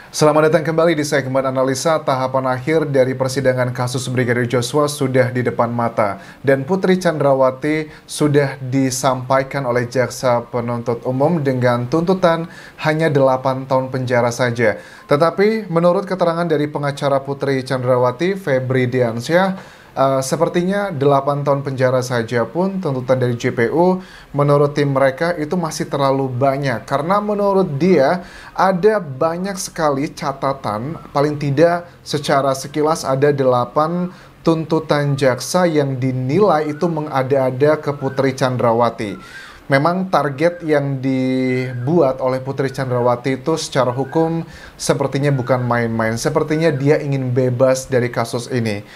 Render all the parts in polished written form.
Selamat datang kembali di segmen analisa. Tahapan akhir dari persidangan kasus Brigadir Joshua sudah di depan mata. Dan Putri Chandrawati sudah disampaikan oleh jaksa penuntut umum dengan tuntutan hanya 8 tahun penjara saja. Tetapi menurut keterangan dari pengacara Putri Chandrawati, Febri Diansyah, sepertinya 8 tahun penjara saja pun tuntutan dari JPU menurut tim mereka itu masih terlalu banyak. Karena menurut dia ada banyak sekali catatan, paling tidak secara sekilas ada 8 tuntutan jaksa yang dinilai itu mengada-ada ke Putri Chandrawati. Memang target yang dibuat oleh Putri Chandrawati itu secara hukum sepertinya bukan main-main. Sepertinya dia ingin bebas dari kasus ini.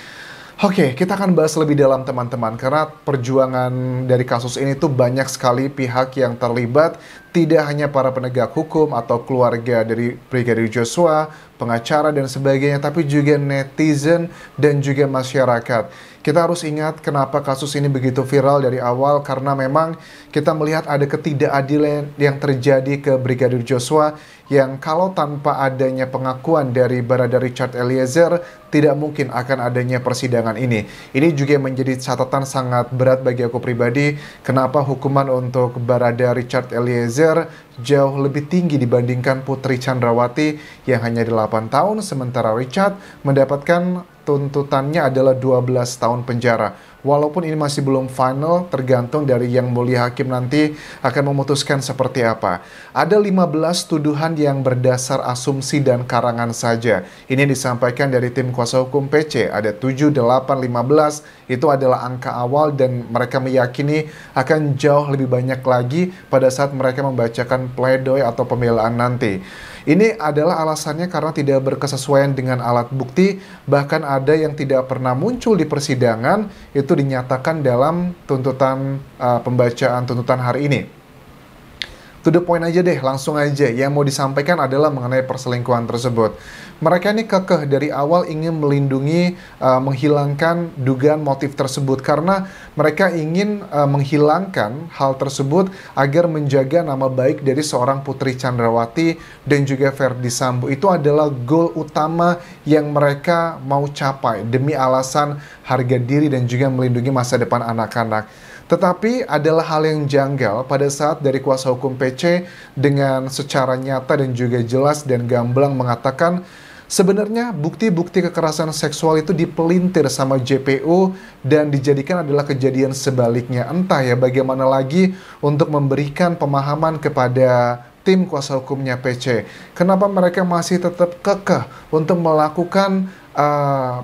Oke, kita akan bahas lebih dalam teman-teman, karena perjuangan dari kasus ini tuh banyak sekali pihak yang terlibat, tidak hanya para penegak hukum atau keluarga dari Brigadir Joshua, pengacara dan sebagainya, tapi juga netizen dan juga masyarakat. Kita harus ingat kenapa kasus ini begitu viral dari awal, karena memang kita melihat ada ketidakadilan yang terjadi ke Brigadir Joshua, yang kalau tanpa adanya pengakuan dari Barada Richard Eliezer, tidak mungkin akan adanya persidangan ini. Ini juga menjadi catatan sangat berat bagi aku pribadi, kenapa hukuman untuk Barada Richard Eliezer jauh lebih tinggi dibandingkan Putri Chandrawati yang hanya 8 tahun, sementara Richard mendapatkan tuntutannya adalah 12 tahun penjara. Walaupun ini masih belum final, tergantung dari Yang Mulia Hakim nanti akan memutuskan seperti apa. Ada 15 tuduhan yang berdasar asumsi dan karangan saja. Ini disampaikan dari tim kuasa hukum PC. Ada 7, 8, 15. Itu adalah angka awal dan mereka meyakini akan jauh lebih banyak lagi pada saat mereka membacakan pledoi atau pembelaan nanti. Ini adalah alasannya karena tidak berkesesuaian dengan alat bukti, bahkan ada yang tidak pernah muncul di persidangan, itu dinyatakan dalam tuntutan pembacaan tuntutan hari ini. To the point aja deh, langsung aja. Yang mau disampaikan adalah mengenai perselingkuhan tersebut. Mereka ini kekeh dari awal ingin melindungi, menghilangkan dugaan motif tersebut. Karena mereka ingin menghilangkan hal tersebut agar menjaga nama baik dari seorang Putri Chandrawati dan juga Verdi Sambo. Itu adalah goal utama yang mereka mau capai demi alasan harga diri dan juga melindungi masa depan anak-anak. Tetapi adalah hal yang janggal pada saat dari kuasa hukum PC dengan secara nyata dan juga jelas dan gamblang mengatakan sebenarnya bukti-bukti kekerasan seksual itu dipelintir sama JPU dan dijadikan adalah kejadian sebaliknya. Entah ya bagaimana lagi untuk memberikan pemahaman kepada tim kuasa hukumnya PC. Kenapa mereka masih tetap kekeh untuk melakukan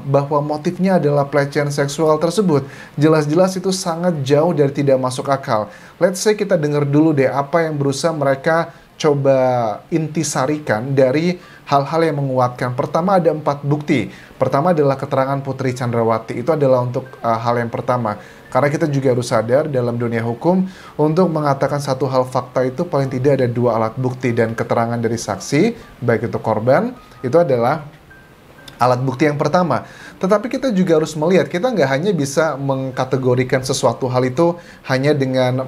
bahwa motifnya adalah pelecehan seksual tersebut. Jelas-jelas itu sangat jauh dari tidak masuk akal. Let's say kita dengar dulu deh apa yang berusaha mereka coba intisarikan dari hal-hal yang menguatkan. Pertama ada 4 bukti. Pertama adalah keterangan Putri Chandrawati. Itu adalah untuk hal yang pertama. Karena kita juga harus sadar dalam dunia hukum untuk mengatakan satu hal fakta itu paling tidak ada 2 alat bukti dan keterangan dari saksi, baik itu korban, itu adalah alat bukti yang pertama. Tetapi kita juga harus melihat, kita nggak hanya bisa mengkategorikan sesuatu hal itu hanya dengan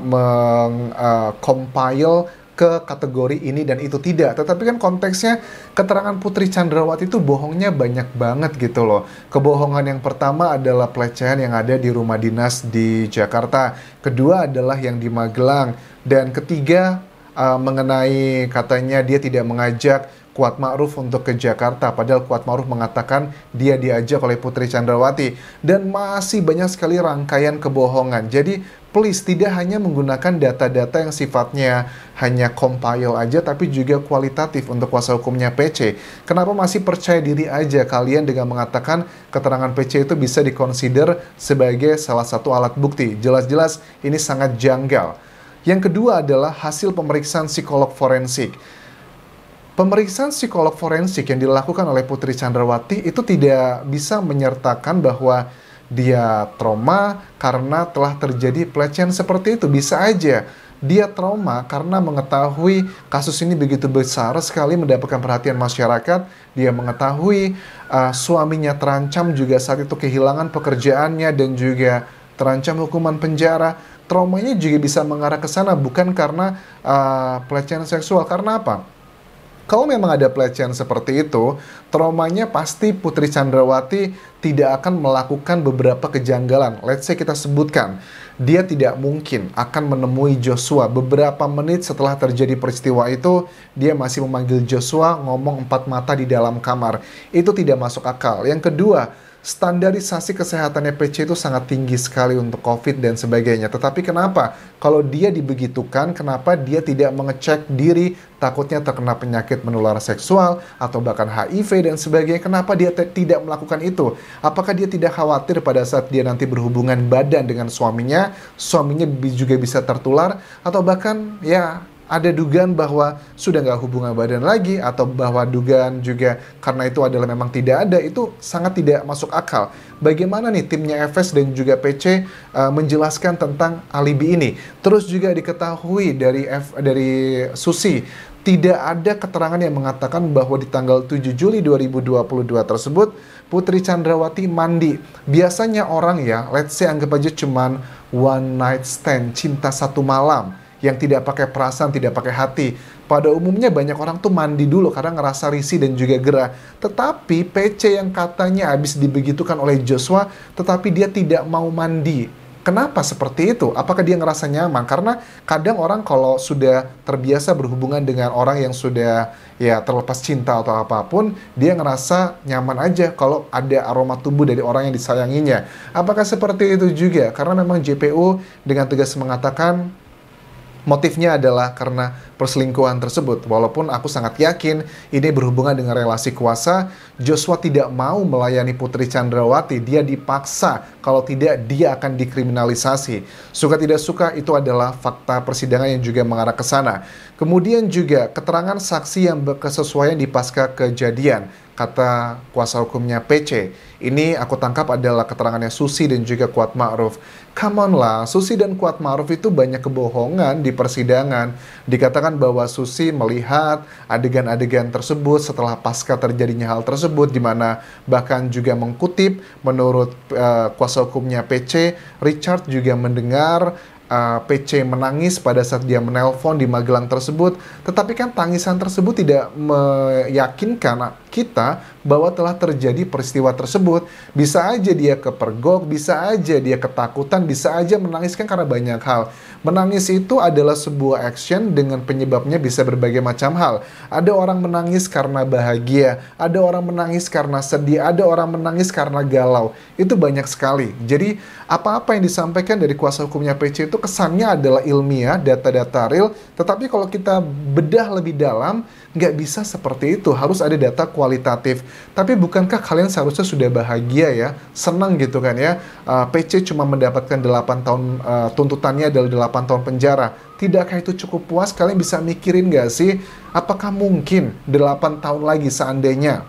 meng-compile ke kategori ini dan itu, tidak. Tetapi kan konteksnya keterangan Putri Chandrawati itu bohongnya banyak banget gitu loh. Kebohongan yang pertama adalah pelecehan yang ada di rumah dinas di Jakarta. Kedua adalah yang di Magelang. Dan ketiga mengenai katanya dia tidak mengajak Kuat Ma'ruf untuk ke Jakarta, padahal Kuat Ma'ruf mengatakan dia diajak oleh Putri Chandrawati. Dan masih banyak sekali rangkaian kebohongan. Jadi please tidak hanya menggunakan data-data yang sifatnya hanya compile aja, tapi juga kualitatif untuk kuasa hukumnya PC. Kenapa masih percaya diri aja kalian dengan mengatakan keterangan PC itu bisa dikonsider sebagai salah satu alat bukti? Jelas-jelas ini sangat janggal. Yang kedua adalah hasil pemeriksaan psikolog forensik. Pemeriksaan psikolog forensik yang dilakukan oleh Putri Chandrawati itu tidak bisa menyertakan bahwa dia trauma karena telah terjadi pelecehan seperti itu. Bisa aja dia trauma karena mengetahui kasus ini begitu besar sekali mendapatkan perhatian masyarakat. Dia mengetahui suaminya terancam juga saat itu kehilangan pekerjaannya dan juga terancam hukuman penjara. Traumanya juga bisa mengarah ke sana, bukan karena pelecehan seksual. Karena apa? Kalau memang ada pelecehan seperti itu, traumanya pasti Putri Chandrawati tidak akan melakukan beberapa kejanggalan. Let's say kita sebutkan, dia tidak mungkin akan menemui Joshua. Beberapa menit setelah terjadi peristiwa itu, dia masih memanggil Joshua, ngomong empat mata di dalam kamar. Itu tidak masuk akal. Yang kedua, standarisasi kesehatannya PC itu sangat tinggi sekali untuk COVID dan sebagainya. Tetapi kenapa? Kalau dia dibegitukan, kenapa dia tidak mengecek diri, takutnya terkena penyakit menular seksual, atau bahkan HIV dan sebagainya. Kenapa dia tidak melakukan itu? Apakah dia tidak khawatir pada saat dia nanti berhubungan badan dengan suaminya juga bisa tertular, atau bahkan ya ada dugaan bahwa sudah nggak hubungan badan lagi, atau bahwa dugaan juga karena itu adalah memang tidak ada, itu sangat tidak masuk akal. Bagaimana nih timnya FS dan juga PC menjelaskan tentang alibi ini? Terus juga diketahui dari Susi, tidak ada keterangan yang mengatakan bahwa di tanggal 7 Juli 2022 tersebut Putri Chandrawati mandi. Biasanya orang ya, let's say anggap aja cuman one night stand, cinta satu malam, yang tidak pakai perasaan, tidak pakai hati. Pada umumnya banyak orang tuh mandi dulu karena ngerasa risih dan juga gerah. Tetapi PC yang katanya habis dibegitukan oleh Joshua, tetapi dia tidak mau mandi. Kenapa seperti itu? Apakah dia ngerasa nyaman? Karena kadang orang kalau sudah terbiasa berhubungan dengan orang yang sudah ya terlepas cinta atau apapun, dia ngerasa nyaman aja kalau ada aroma tubuh dari orang yang disayanginya. Apakah seperti itu juga? Karena memang JPU dengan tegas mengatakan motifnya adalah karena perselingkuhan tersebut. Walaupun aku sangat yakin ini berhubungan dengan relasi kuasa, Joshua tidak mau melayani Putri Chandrawati. Dia dipaksa, kalau tidak dia akan dikriminalisasi. Suka tidak suka itu adalah fakta persidangan yang juga mengarah ke sana. Kemudian juga keterangan saksi yang berkesesuaian di pasca kejadian, kata kuasa hukumnya PC. Ini aku tangkap adalah keterangannya Susi dan juga Kuat Ma'ruf. Come on lah, Susi dan Kuat Ma'ruf itu banyak kebohongan di persidangan. Dikatakan bahwa Susi melihat adegan-adegan tersebut setelah pasca terjadinya hal tersebut, di mana bahkan juga mengkutip menurut kuasa hukumnya PC, Richard juga mendengar PC menangis pada saat dia menelpon di Magelang tersebut. Tetapi kan tangisan tersebut tidak meyakinkan kita bahwa telah terjadi peristiwa tersebut. Bisa aja dia kepergok, bisa aja dia ketakutan, bisa aja menangiskan karena banyak hal. Menangis itu adalah sebuah action dengan penyebabnya bisa berbagai macam hal. Ada orang menangis karena bahagia, ada orang menangis karena sedih, ada orang menangis karena galau. Itu banyak sekali. Jadi apa-apa yang disampaikan dari kuasa hukumnya PC itu kesannya adalah ilmiah, data-data real, tetapi kalau kita bedah lebih dalam, nggak bisa seperti itu. Harus ada data kualitatif. Tapi bukankah kalian seharusnya sudah bahagia ya? Senang gitu kan ya? PC cuma mendapatkan 8 tahun, tuntutannya adalah 8 tahun penjara. Tidakkah itu cukup puas? Kalian bisa mikirin nggak sih? Apakah mungkin 8 tahun lagi seandainya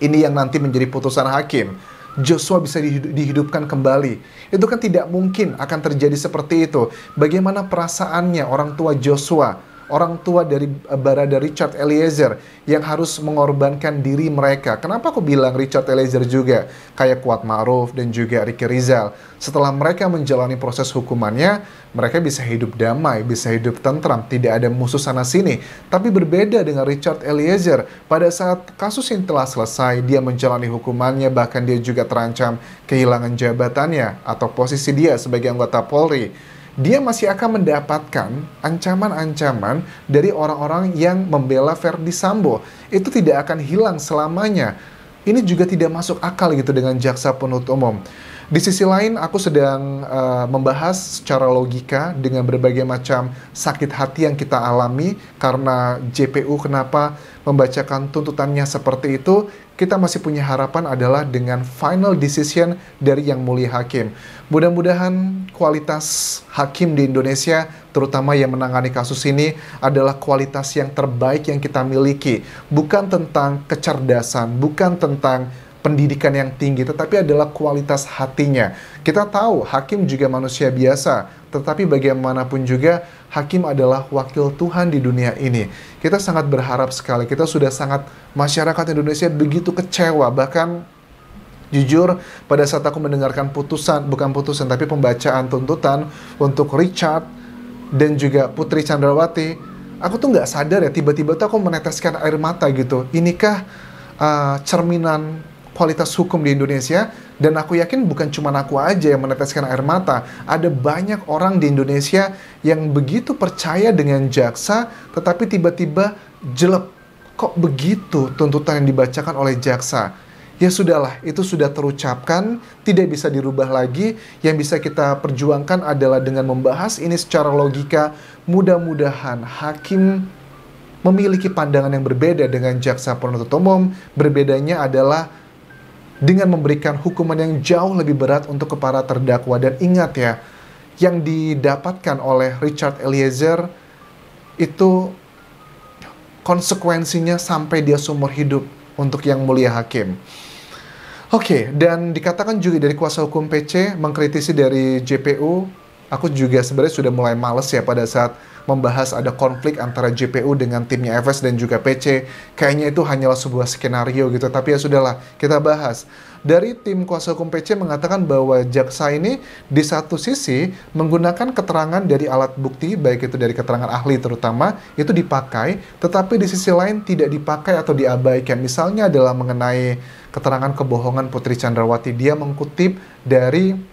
ini yang nanti menjadi putusan hakim, Joshua bisa dihidupkan kembali? Itu kan tidak mungkin akan terjadi seperti itu. Bagaimana perasaannya orang tua Joshua, orang tua dari Barada Richard Eliezer yang harus mengorbankan diri mereka? Kenapa aku bilang Richard Eliezer juga? Kayak Kuat Ma'ruf dan juga Ricky Rizal. Setelah mereka menjalani proses hukumannya, mereka bisa hidup damai, bisa hidup tentram, tidak ada musuh sana-sini. Tapi berbeda dengan Richard Eliezer, pada saat kasus yang telah selesai, dia menjalani hukumannya, bahkan dia juga terancam kehilangan jabatannya atau posisi dia sebagai anggota Polri. Dia masih akan mendapatkan ancaman-ancaman dari orang-orang yang membela Verdi Sambo. Itu tidak akan hilang selamanya. Ini juga tidak masuk akal gitu dengan jaksa penuntut umum. Di sisi lain, aku sedang membahas secara logika dengan berbagai macam sakit hati yang kita alami karena JPU kenapa membacakan tuntutannya seperti itu. Kita masih punya harapan adalah dengan final decision dari Yang Mulia Hakim. Mudah-mudahan kualitas hakim di Indonesia, terutama yang menangani kasus ini, adalah kualitas yang terbaik yang kita miliki. Bukan tentang kecerdasan, bukan tentang pendidikan yang tinggi, tetapi adalah kualitas hatinya. Kita tahu hakim juga manusia biasa, tetapi bagaimanapun juga hakim adalah wakil Tuhan di dunia ini. Kita sangat berharap sekali, kita sudah sangat, masyarakat Indonesia begitu kecewa, bahkan jujur pada saat aku mendengarkan tapi pembacaan tuntutan untuk Richard dan juga Putri Chandrawati, aku tuh nggak sadar ya, tiba-tiba tuh aku meneteskan air mata gitu. Inikah cerminan kualitas hukum di Indonesia? Dan aku yakin bukan cuma aku aja yang meneteskan air mata. Ada banyak orang di Indonesia yang begitu percaya dengan jaksa, tetapi tiba-tiba jelek. Kok begitu tuntutan yang dibacakan oleh jaksa? Ya sudahlah, itu sudah terucapkan, tidak bisa dirubah lagi. Yang bisa kita perjuangkan adalah dengan membahas ini secara logika. Mudah-mudahan hakim memiliki pandangan yang berbeda dengan jaksa penuntut umum. Berbedanya adalah dengan memberikan hukuman yang jauh lebih berat untuk para terdakwa. Dan ingat ya, yang didapatkan oleh Richard Eliezer itu konsekuensinya sampai dia seumur hidup untuk yang mulia hakim. Oke, dan dikatakan juga dari kuasa hukum PC mengkritisi dari JPU. Aku juga sebenarnya sudah mulai males ya pada saat membahas ada konflik antara JPU dengan timnya FS dan juga PC. Kayaknya itu hanyalah sebuah skenario gitu, tapi ya sudahlah, kita bahas. Dari tim kuasa hukum PC mengatakan bahwa jaksa ini di satu sisi menggunakan keterangan dari alat bukti, baik itu dari keterangan ahli terutama, itu dipakai, tetapi di sisi lain tidak dipakai atau diabaikan. Misalnya adalah mengenai keterangan kebohongan Putri Chandrawati. Dia mengutip dari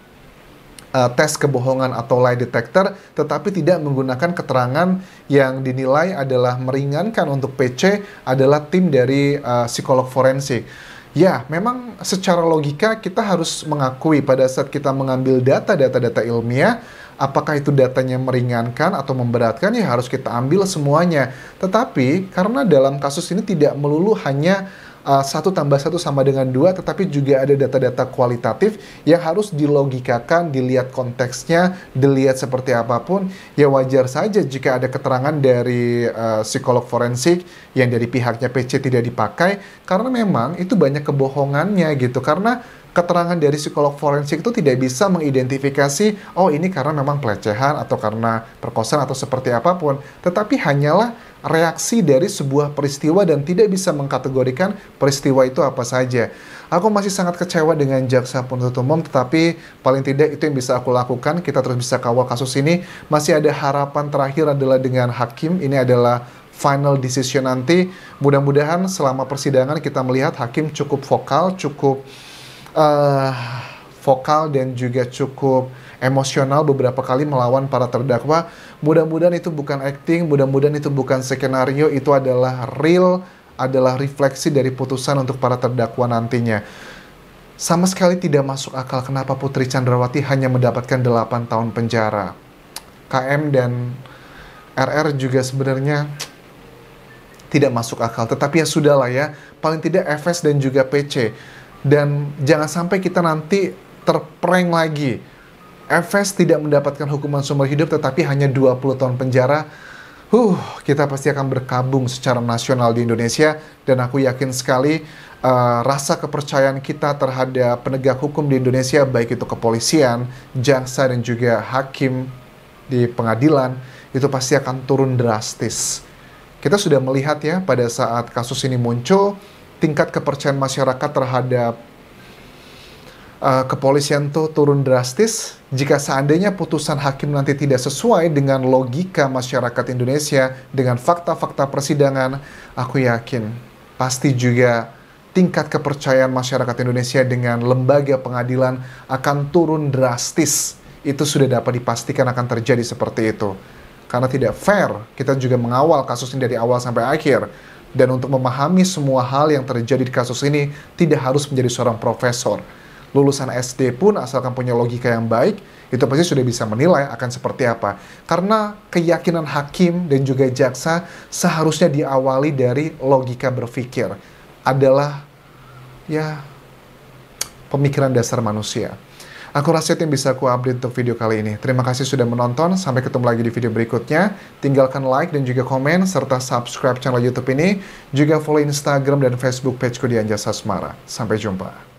tes kebohongan atau lie detector, tetapi tidak menggunakan keterangan yang dinilai adalah meringankan untuk PC adalah tim dari psikolog forensik. Ya, memang secara logika kita harus mengakui pada saat kita mengambil data ilmiah, apakah itu datanya meringankan atau memberatkan, ya harus kita ambil semuanya. Tetapi karena dalam kasus ini tidak melulu hanya 1 tambah 1 sama dengan 2, tetapi juga ada data-data kualitatif yang harus dilogikakan, dilihat konteksnya, dilihat seperti apapun. Ya wajar saja jika ada keterangan dari psikolog forensik yang dari pihaknya PC tidak dipakai, karena memang itu banyak kebohongannya gitu. Karena keterangan dari psikolog forensik itu tidak bisa mengidentifikasi, oh ini karena memang pelecehan atau karena perkosaan atau seperti apapun, tetapi hanyalah reaksi dari sebuah peristiwa dan tidak bisa mengkategorikan peristiwa itu apa saja. Aku masih sangat kecewa dengan jaksa penuntut umum, tetapi paling tidak itu yang bisa aku lakukan. Kita terus bisa kawal kasus ini. Masih ada harapan terakhir adalah dengan hakim. Ini adalah final decision nanti. Mudah-mudahan selama persidangan kita melihat hakim cukup vokal, vokal dan juga cukup emosional beberapa kali melawan para terdakwa. Mudah-mudahan itu bukan acting, mudah-mudahan itu bukan skenario, itu adalah real, adalah refleksi dari putusan untuk para terdakwa nantinya. Sama sekali tidak masuk akal kenapa Putri Chandrawati hanya mendapatkan 8 tahun penjara. KM dan RR juga sebenarnya tidak masuk akal, tetapi ya sudahlah ya, paling tidak FS dan juga PC. Dan jangan sampai kita nanti terprank lagi. FS tidak mendapatkan hukuman seumur hidup tetapi hanya 20 tahun penjara. Kita pasti akan berkabung secara nasional di Indonesia. Dan aku yakin sekali rasa kepercayaan kita terhadap penegak hukum di Indonesia, baik itu kepolisian, jaksa dan juga hakim di pengadilan, itu pasti akan turun drastis. Kita sudah melihat ya pada saat kasus ini muncul, tingkat kepercayaan masyarakat terhadap kepolisian tuh turun drastis. Jika seandainya putusan hakim nanti tidak sesuai dengan logika masyarakat Indonesia, dengan fakta-fakta persidangan, aku yakin pasti juga tingkat kepercayaan masyarakat Indonesia dengan lembaga pengadilan akan turun drastis. Itu sudah dapat dipastikan akan terjadi seperti itu. Karena tidak fair, kita juga mengawal kasus ini dari awal sampai akhir. Dan untuk memahami semua hal yang terjadi di kasus ini, tidak harus menjadi seorang profesor. Lulusan SD pun asalkan punya logika yang baik, itu pasti sudah bisa menilai akan seperti apa. Karena keyakinan hakim dan juga jaksa seharusnya diawali dari logika berpikir. Adalah ya pemikiran dasar manusia. Aku rasa itu yang bisa aku update untuk video kali ini. Terima kasih sudah menonton, sampai ketemu lagi di video berikutnya. Tinggalkan like dan juga komen, serta subscribe channel YouTube ini. Juga follow Instagram dan Facebook pageku di Anjasa Asmara. Sampai jumpa.